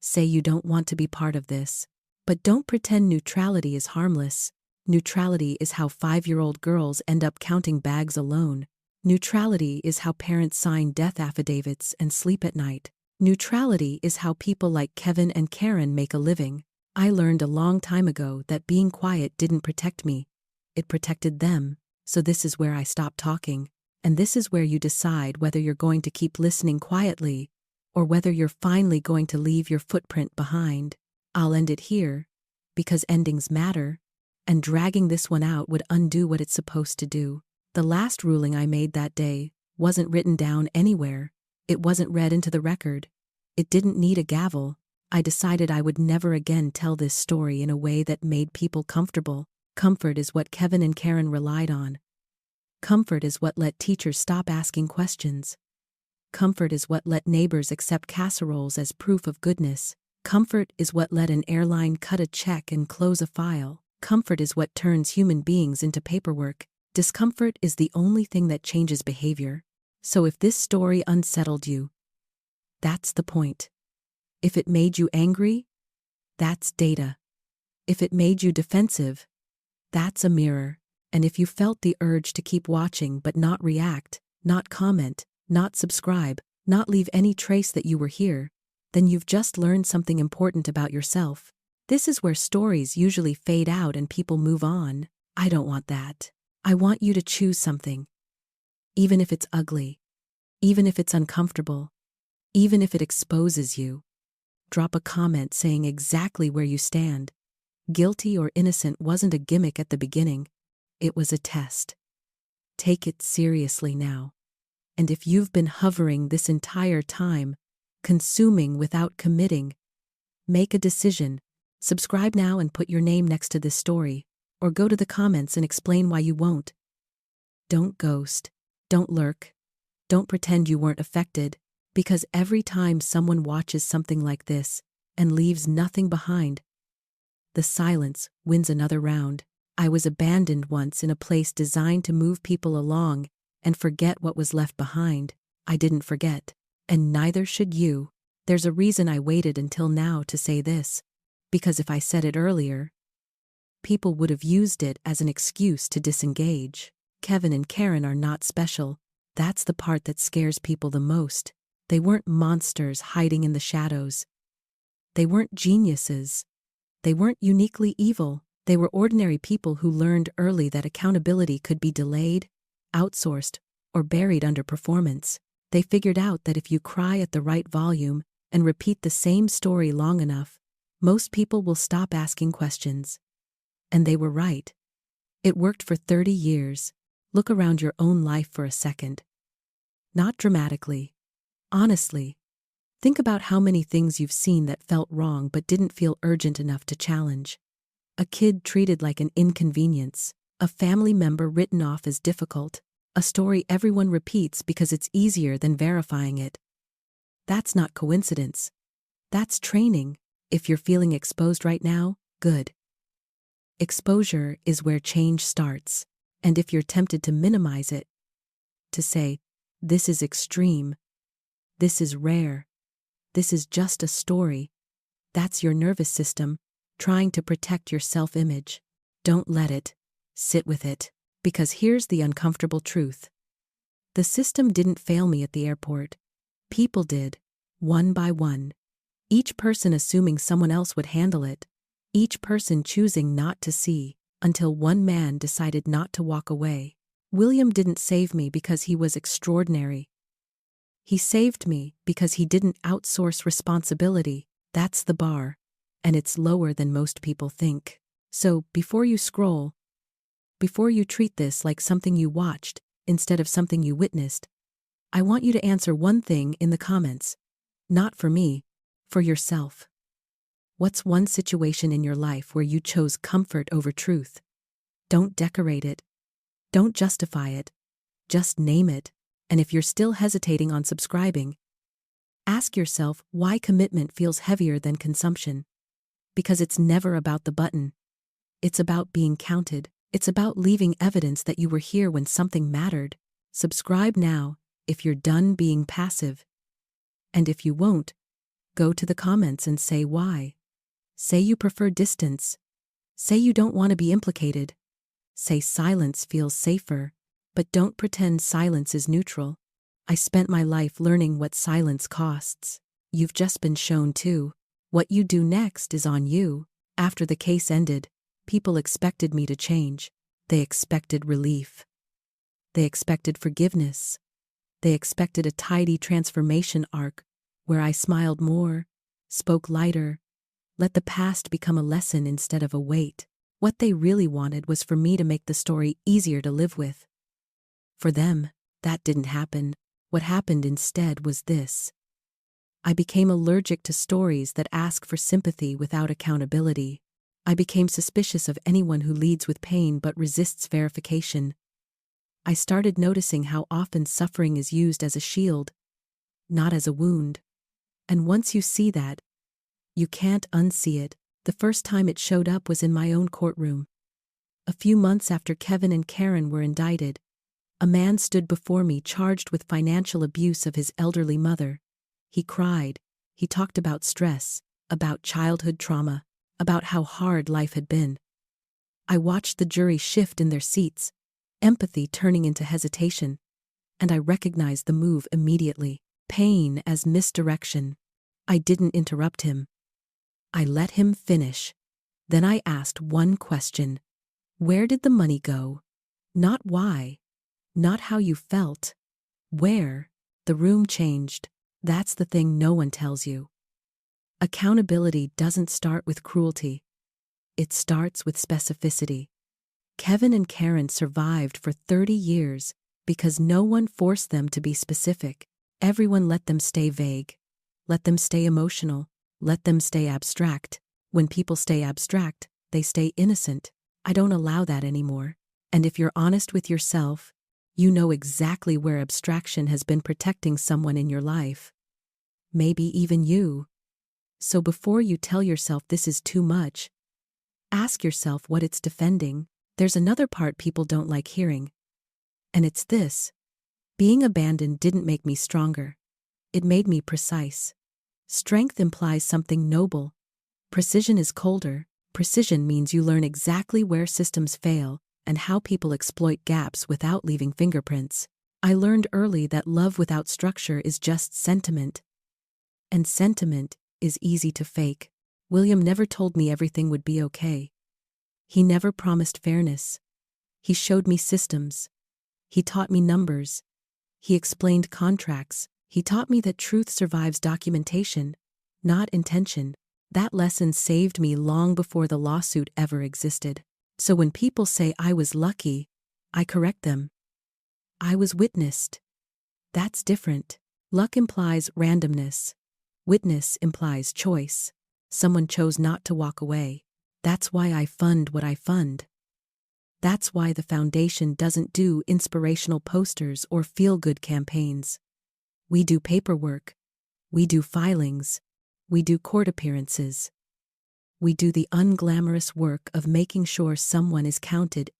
Say you don't want to be part of this. But don't pretend neutrality is harmless. Neutrality is how 5-year-old girls end up counting bags alone. Neutrality is how parents sign death affidavits and sleep at night. Neutrality is how people like Kevin and Karen make a living. I learned a long time ago that being quiet didn't protect me. It protected them. So this is where I stop talking. And this is where you decide whether you're going to keep listening quietly or whether you're finally going to leave your footprint behind. I'll end it here, because endings matter, and dragging this one out would undo what it's supposed to do. The last ruling I made that day wasn't written down anywhere. It wasn't read into the record. It didn't need a gavel. I decided I would never again tell this story in a way that made people comfortable. Comfort is what Kevin and Karen relied on. Comfort is what let teachers stop asking questions. Comfort is what let neighbors accept casseroles as proof of goodness. Comfort is what let an airline cut a check and close a file. Comfort is what turns human beings into paperwork. Discomfort is the only thing that changes behavior. So if this story unsettled you, that's the point. If it made you angry, that's data. If it made you defensive, that's a mirror. And if you felt the urge to keep watching but not react, not comment, not subscribe, not leave any trace that you were here, then you've just learned something important about yourself. This is where stories usually fade out and people move on. I don't want that. I want you to choose something. Even if it's ugly. Even if it's uncomfortable. Even if it exposes you. Drop a comment saying exactly where you stand. Guilty or innocent wasn't a gimmick at the beginning. It was a test. Take it seriously now. And if you've been hovering this entire time, consuming without committing, make a decision. Subscribe now and put your name next to this story, or go to the comments and explain why you won't. Don't ghost. Don't lurk. Don't pretend you weren't affected, because every time someone watches something like this and leaves nothing behind, the silence wins another round. I was abandoned once in a place designed to move people along and forget what was left behind. I didn't forget, and neither should you. There's a reason I waited until now to say this, because if I said it earlier, people would have used it as an excuse to disengage. Kevin and Karen are not special. That's the part that scares people the most. They weren't monsters hiding in the shadows. They weren't geniuses. They weren't uniquely evil. They were ordinary people who learned early that accountability could be delayed, outsourced, or buried under performance. They figured out that if you cry at the right volume and repeat the same story long enough, most people will stop asking questions. And they were right. It worked for 30 years. Look around your own life for a second. Not dramatically. Honestly. Think about how many things you've seen that felt wrong but didn't feel urgent enough to challenge. A kid treated like an inconvenience. A family member written off as difficult. A story everyone repeats because it's easier than verifying it. That's not coincidence. That's training. If you're feeling exposed right now, good. Exposure is where change starts. And if you're tempted to minimize it, to say, this is extreme, this is rare, this is just a story, that's your nervous system trying to protect your self-image. Don't let it. Sit with it. Because here's the uncomfortable truth. The system didn't fail me at the airport. People did, one by one. Each person assuming someone else would handle it. Each person choosing not to see, until one man decided not to walk away. William didn't save me because he was extraordinary. He saved me because he didn't outsource responsibility. That's the bar. And it's lower than most people think. So, before you scroll, before you treat this like something you watched, instead of something you witnessed, I want you to answer one thing in the comments. Not for me, for yourself. What's one situation in your life where you chose comfort over truth? Don't decorate it. Don't justify it. Just name it. And if you're still hesitating on subscribing, ask yourself why commitment feels heavier than consumption. Because it's never about the button. It's about being counted. It's about leaving evidence that you were here when something mattered. Subscribe now if you're done being passive. And if you won't, go to the comments and say why. Say you prefer distance. Say you don't want to be implicated. Say silence feels safer, but don't pretend silence is neutral. I spent my life learning what silence costs. You've just been shown too. What you do next is on you. After the case ended, people expected me to change. They expected relief. They expected forgiveness. They expected a tidy transformation arc where I smiled more, spoke lighter, let the past become a lesson instead of a weight. What they really wanted was for me to make the story easier to live with. For them, that didn't happen. What happened instead was this. I became allergic to stories that ask for sympathy without accountability. I became suspicious of anyone who leads with pain but resists verification. I started noticing how often suffering is used as a shield, not as a wound. And once you see that, you can't unsee it. The first time it showed up was in my own courtroom. A few months after Kevin and Karen were indicted, a man stood before me charged with financial abuse of his elderly mother. He cried. He talked about stress, about childhood trauma, about how hard life had been. I watched the jury shift in their seats, empathy turning into hesitation, and I recognized the move immediately. Pain as misdirection. I didn't interrupt him. I let him finish. Then I asked one question. Where did the money go? Not why. Not how you felt. Where? The room changed. That's the thing no one tells you. Accountability doesn't start with cruelty. It starts with specificity. Kevin and Karen survived for 30 years because no one forced them to be specific. Everyone let them stay vague. Let them stay emotional. Let them stay abstract. When people stay abstract, they stay innocent. I don't allow that anymore. And if you're honest with yourself, you know exactly where abstraction has been protecting someone in your life. Maybe even you. So before you tell yourself this is too much, ask yourself what it's defending. There's another part people don't like hearing. And it's this. Being abandoned didn't make me stronger. It made me precise. Strength implies something noble. Precision is colder. Precision means you learn exactly where systems fail and how people exploit gaps without leaving fingerprints. I learned early that love without structure is just sentiment. And sentiment is easy to fake. William never told me everything would be okay. He never promised fairness. He showed me systems. He taught me numbers. He explained contracts. He taught me that truth survives documentation, not intention. That lesson saved me long before the lawsuit ever existed. So when people say I was lucky, I correct them. I was witnessed. That's different. Luck implies randomness. Witness implies choice. Someone chose not to walk away. That's why I fund what I fund. That's why the foundation doesn't do inspirational posters or feel-good campaigns. We do paperwork. We do filings. We do court appearances. We do the unglamorous work of making sure someone is counted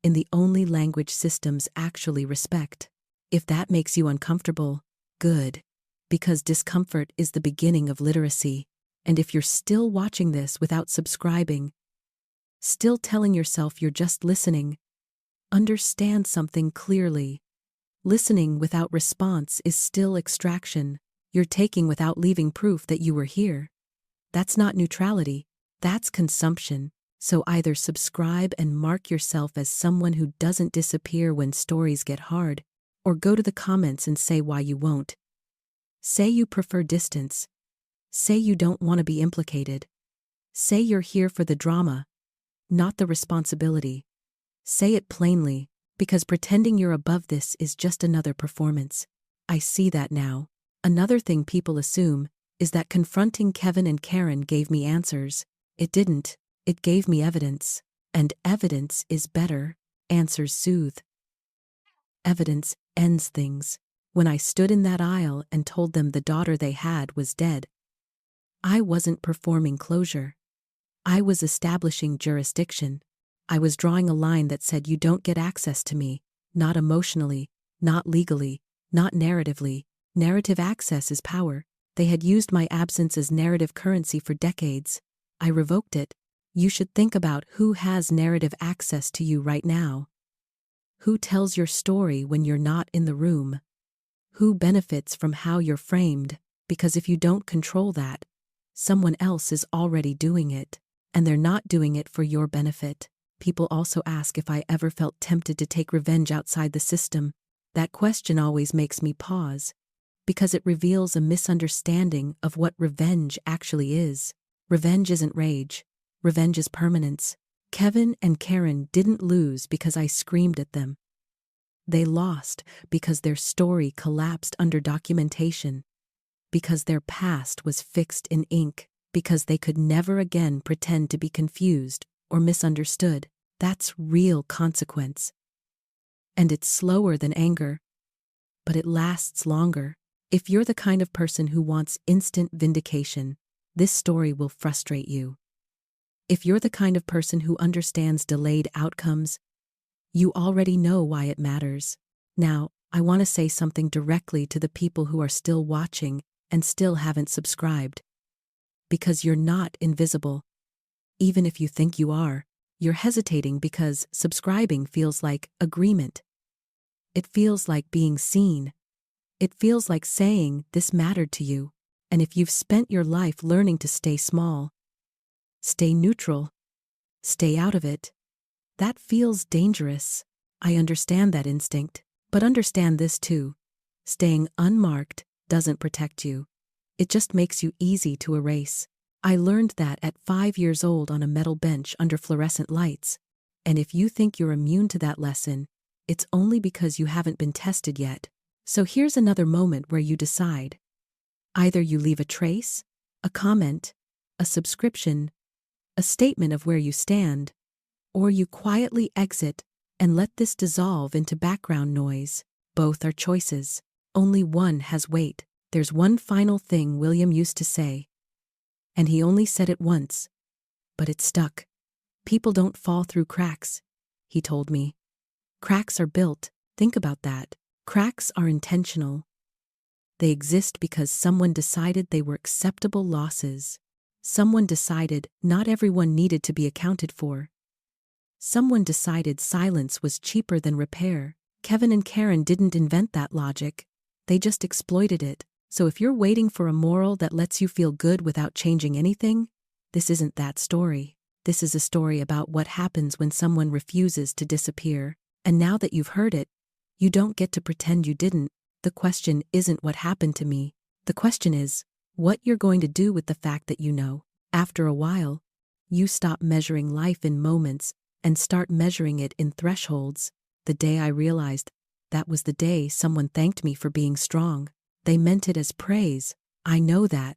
in the only language systems actually respect. If that makes you uncomfortable, good. Because discomfort is the beginning of literacy. And if you're still watching this without subscribing, still telling yourself you're just listening, understand something clearly. Listening without response is still extraction. You're taking without leaving proof that you were here. That's not neutrality, that's consumption. So either subscribe and mark yourself as someone who doesn't disappear when stories get hard, or go to the comments and say why you won't. Say you prefer distance. Say you don't want to be implicated. Say you're here for the drama, not the responsibility. Say it plainly, because pretending you're above this is just another performance. I see that now. Another thing people assume is that confronting Kevin and Karen gave me answers. It didn't. It gave me evidence. And evidence is better. Answers soothe. Evidence ends things. When I stood in that aisle and told them the daughter they had was dead, I wasn't performing closure. I was establishing jurisdiction. I was drawing a line that said you don't get access to me, not emotionally, not legally, not narratively. Narrative access is power. They had used my absence as narrative currency for decades. I revoked it. You should think about who has narrative access to you right now. Who tells your story when you're not in the room? Who benefits from how you're framed? Because if you don't control that, someone else is already doing it, and they're not doing it for your benefit. People also ask if I ever felt tempted to take revenge outside the system. That question always makes me pause, because it reveals a misunderstanding of what revenge actually is. Revenge isn't rage. Revenge is permanence. Kevin and Karen didn't lose because I screamed at them. They lost because their story collapsed under documentation, because their past was fixed in ink, because they could never again pretend to be confused or misunderstood. That's real consequence. And it's slower than anger, but it lasts longer. If you're the kind of person who wants instant vindication, this story will frustrate you. If you're the kind of person who understands delayed outcomes, you already know why it matters. Now, I want to say something directly to the people who are still watching and still haven't subscribed. Because you're not invisible. Even if you think you are, you're hesitating because subscribing feels like agreement. It feels like being seen. It feels like saying this mattered to you. And if you've spent your life learning to stay small, stay neutral, stay out of it, that feels dangerous. I understand that instinct, but understand this too. Staying unmarked doesn't protect you. It just makes you easy to erase. I learned that at 5 years old on a metal bench under fluorescent lights. And if you think you're immune to that lesson, it's only because you haven't been tested yet. So here's another moment where you decide. Either you leave a trace, a comment, a subscription, a statement of where you stand, or you quietly exit and let this dissolve into background noise. Both are choices. Only one has weight. There's one final thing William used to say, and he only said it once, but it stuck. People don't fall through cracks, he told me. Cracks are built. Think about that. Cracks are intentional. They exist because someone decided they were acceptable losses. Someone decided not everyone needed to be accounted for. Someone decided silence was cheaper than repair. Kevin and Karen didn't invent that logic. They just exploited it. So if you're waiting for a moral that lets you feel good without changing anything, this isn't that story. This is a story about what happens when someone refuses to disappear. And now that you've heard it, you don't get to pretend you didn't. The question isn't what happened to me. The question is what you're going to do with the fact that you know. After a while, you stop measuring life in moments and start measuring it in thresholds. The day I realized that was the day someone thanked me for being strong. They meant it as praise. I know that.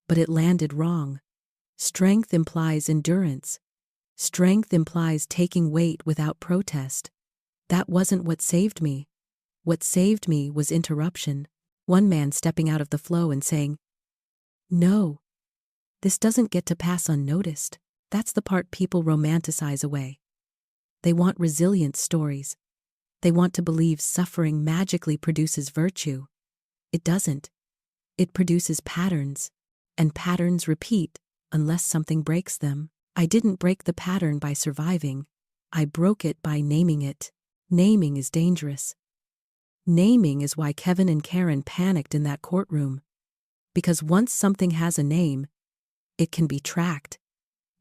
But it landed wrong. Strength implies endurance. Strength implies taking weight without protest. That wasn't what saved me. What saved me was interruption. One man stepping out of the flow and saying, "No, this doesn't get to pass unnoticed." That's the part people romanticize away. They want resilient stories. They want to believe suffering magically produces virtue. It doesn't. It produces patterns, and patterns repeat unless something breaks them. I didn't break the pattern by surviving. I broke it by naming it. Naming is dangerous. Naming is why Kevin and Karen panicked in that courtroom. Because once something has a name, it can be tracked.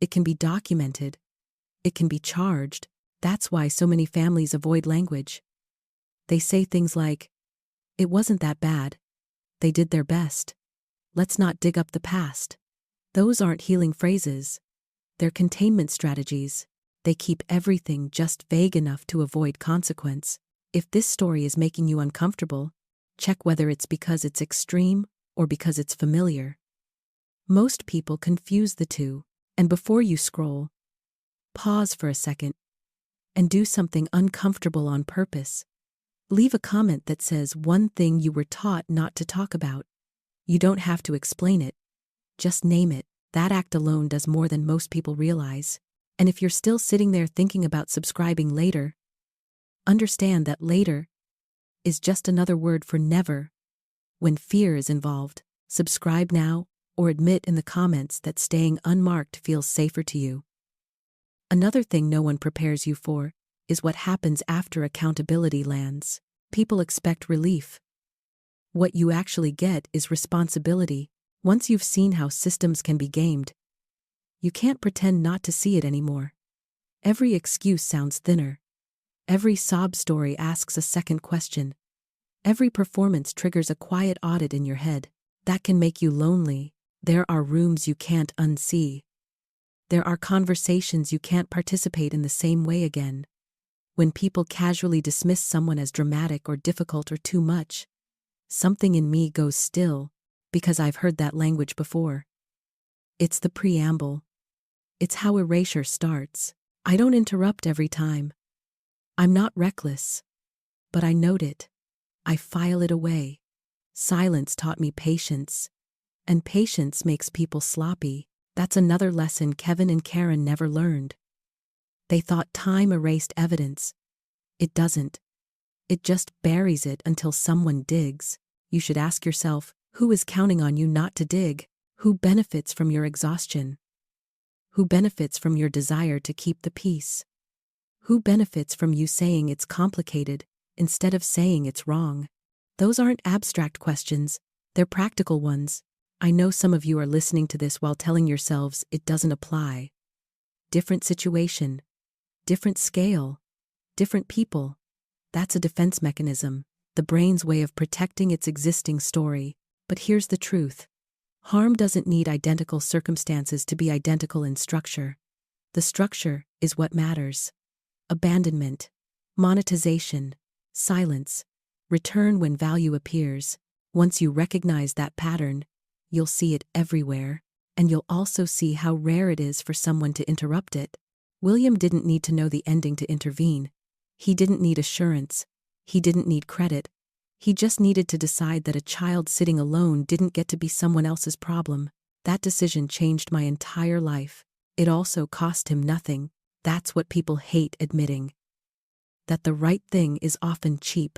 It can be documented. It can be charged. That's why so many families avoid language. They say things like, "It wasn't that bad. They did their best. Let's not dig up the past." Those aren't healing phrases. They're containment strategies. They keep everything just vague enough to avoid consequence. If this story is making you uncomfortable, check whether it's because it's extreme or because it's familiar. Most people confuse the two, and before you scroll, pause for a second and do something uncomfortable on purpose. Leave a comment that says one thing you were taught not to talk about. You don't have to explain it. Just name it. That act alone does more than most people realize. And if you're still sitting there thinking about subscribing later, understand that later is just another word for never. When fear is involved, subscribe now or admit in the comments that staying unmarked feels safer to you. Another thing no one prepares you for is what happens after accountability lands. People expect relief. What you actually get is responsibility. Once you've seen how systems can be gamed, you can't pretend not to see it anymore. Every excuse sounds thinner. Every sob story asks a second question. Every performance triggers a quiet audit in your head. That can make you lonely. There are rooms you can't unsee. There are conversations you can't participate in the same way again. When people casually dismiss someone as dramatic or difficult or too much, something in me goes still, because I've heard that language before. It's the preamble. It's how erasure starts. I don't interrupt every time. I'm not reckless, but I note it. I file it away. Silence taught me patience, and patience makes people sloppy. That's another lesson Kevin and Karen never learned. They thought time erased evidence. It doesn't. It just buries it until someone digs. You should ask yourself, who is counting on you not to dig? Who benefits from your exhaustion? Who benefits from your desire to keep the peace? Who benefits from you saying it's complicated instead of saying it's wrong? Those aren't abstract questions, they're practical ones. I know some of you are listening to this while telling yourselves it doesn't apply. Different situation, different scale, different people. That's a defense mechanism, the brain's way of protecting its existing story. But here's the truth. Harm doesn't need identical circumstances to be identical in structure. The structure is what matters. Abandonment, monetization, silence, return when value appears. Once you recognize that pattern, you'll see it everywhere, and you'll also see how rare it is for someone to interrupt it. William didn't need to know the ending to intervene. He didn't need assurance. He didn't need credit. He just needed to decide that a child sitting alone didn't get to be someone else's problem. That decision changed my entire life. It also cost him nothing. That's what people hate admitting. That the right thing is often cheap.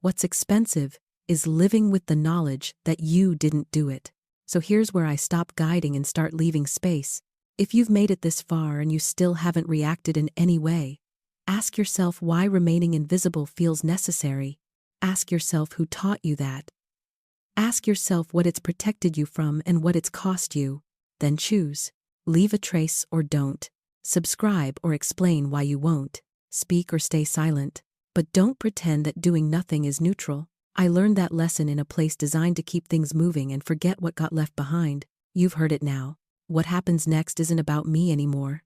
What's expensive is living with the knowledge that you didn't do it. So here's where I stop guiding and start leaving space. If you've made it this far and you still haven't reacted in any way, ask yourself why remaining invisible feels necessary. Ask yourself who taught you that. Ask yourself what it's protected you from and what it's cost you. Then choose. Leave a trace or don't. Subscribe or explain why you won't. Speak or stay silent. But don't pretend that doing nothing is neutral. I learned that lesson in a place designed to keep things moving and forget what got left behind. You've heard it now. What happens next isn't about me anymore.